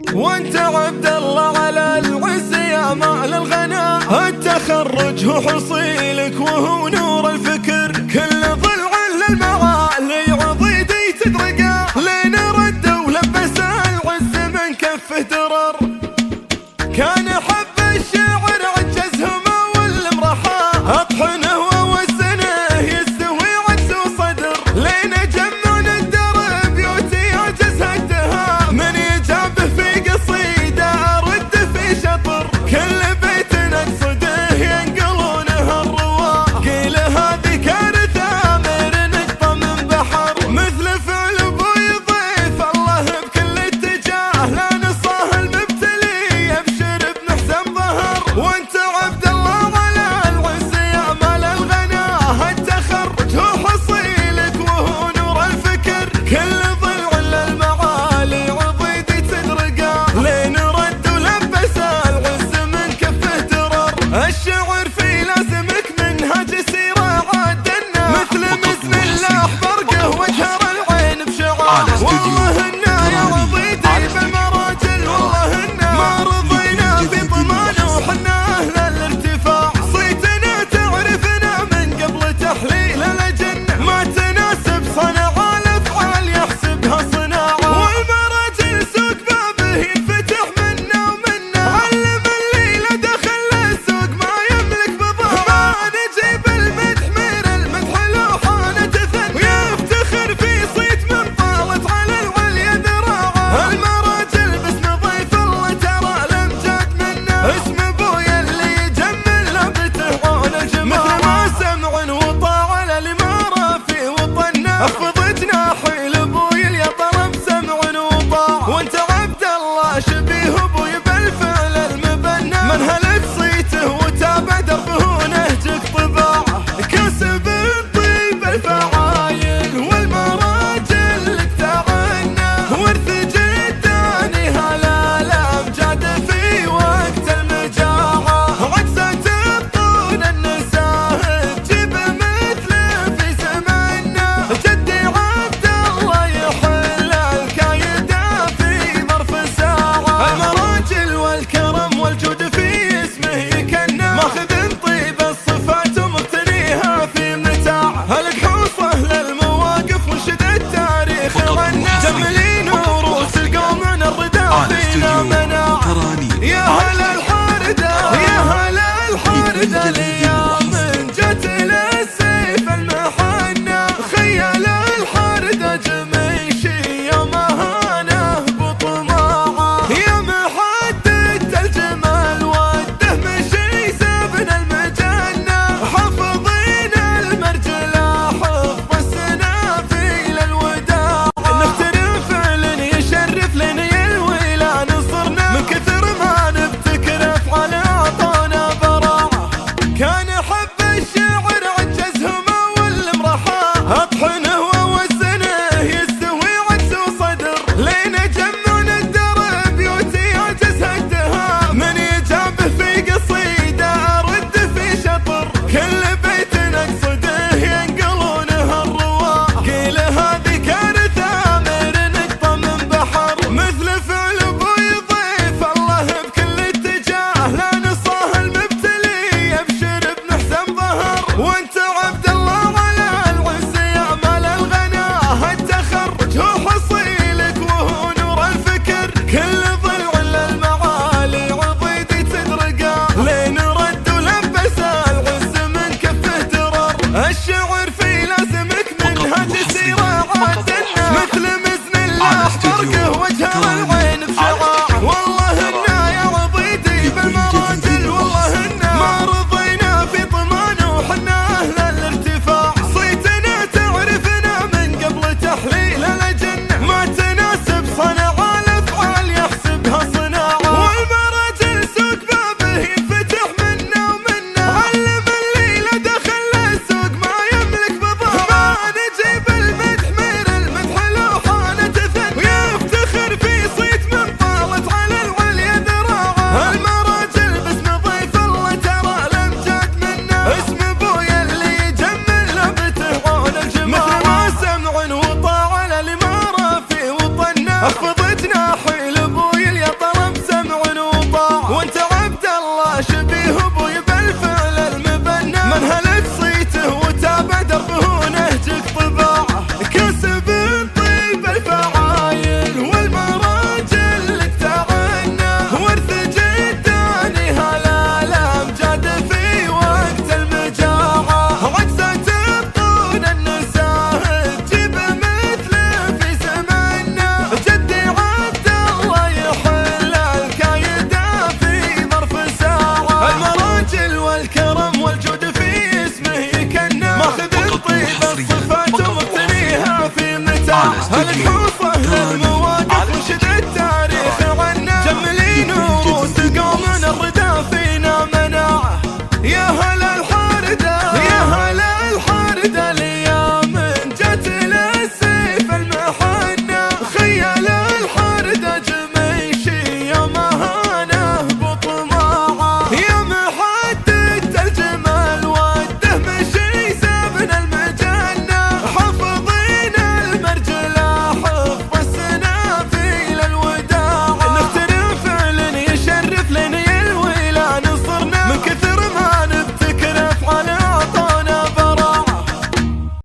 وانت عبد الله على العز يا مال الغنى، التخرج هو حصيلك وهو نور الفكر، كل ضلع للمعالي عضيدي تدرقه، لين رد ولبس العز من كفه درر. كان حب الشعر عجز هما والمرحة، اطحنه ووزنه يستوي عجز وصدر، لين جمعنا الدرب بيوتي عجز هدها، من يجابه في قصيده ارد في شطر، كل بيت نقصده ينقلونه الرواه، قيل هذه كارثه من نقطه من بحر، مثل فعل ابوي ضيف الله بكل اتجاه، لا نصاه المبتلي يبشر بنحسن ظهر. وانت عبد الله على العز يا مال الغنى، التخرج هو حصيلك وهو نور الفكر، كل ضلع للمعالي عضيدي تدرقه، لين رد ولبس العز من كفه درر. الشعر في لازمك منهج سيره عدنا، مثل بسم الله برقه وجهر العين بشعار، والله انا يا عضيدي بالمراجل، والله انا ما رضينا في ضمانه وحنا اهل الارتفاع، صيتنا تعرفنا من قبل تحليل الاجنه، ما تناسب صنع الافعال يحسبها صناعه، والمراجل سوق بابه ينفتح منا ومنا، علم الليله دخل السوق ما يملك بضاعه، ما نجيب المدح من المدح لوحانه تثنى، ويفتخر في صيت من طالت على العليا ذراعه، المراجل باسم ضيف الله ترى الامجاد منا، اسم ابويا اللي يجمل لبته عون الجمال، مثل ما سمع وطاع الاماره في وطننا، اخفض جناحي لابوي يا طرب سمع وطاع. وانت عبد الله شبيه ابوي بالفعل المبنى، منهلك صيته وتابع دربه نهجك طباعه، كسب الطيب الفعايل والمراجل لك تعنى، ورث جداني هلا الامجاد في وقت المجاعه، عجزت الطون النساء تجيب مثله في زمننا، جدي عبد الله يحل الكايده في ظرف ساعه، المراجل والكرم والجود في اسمه يكنى، ماخذ طيب الصفات ومقتنيها في متاع، القحوصه للمواقف وانشد التاريخ غنى، جملين وروس القوم من الرداء فينا مناع، يا هلا الحارده يا هلا الحارده، الايام جت للسيف المحنى، خيال الحارده جميشي يوم هانه بطماعه، يا محدد الجمال وده مشي سابنا المجنه، حافظين المرجله حفظ السنافي للوداع، نخترع فعل يشرف لنا يلوي لا نصرنا، من كثر ما نبتكر افعال اعطانا براعه، كان استوديو.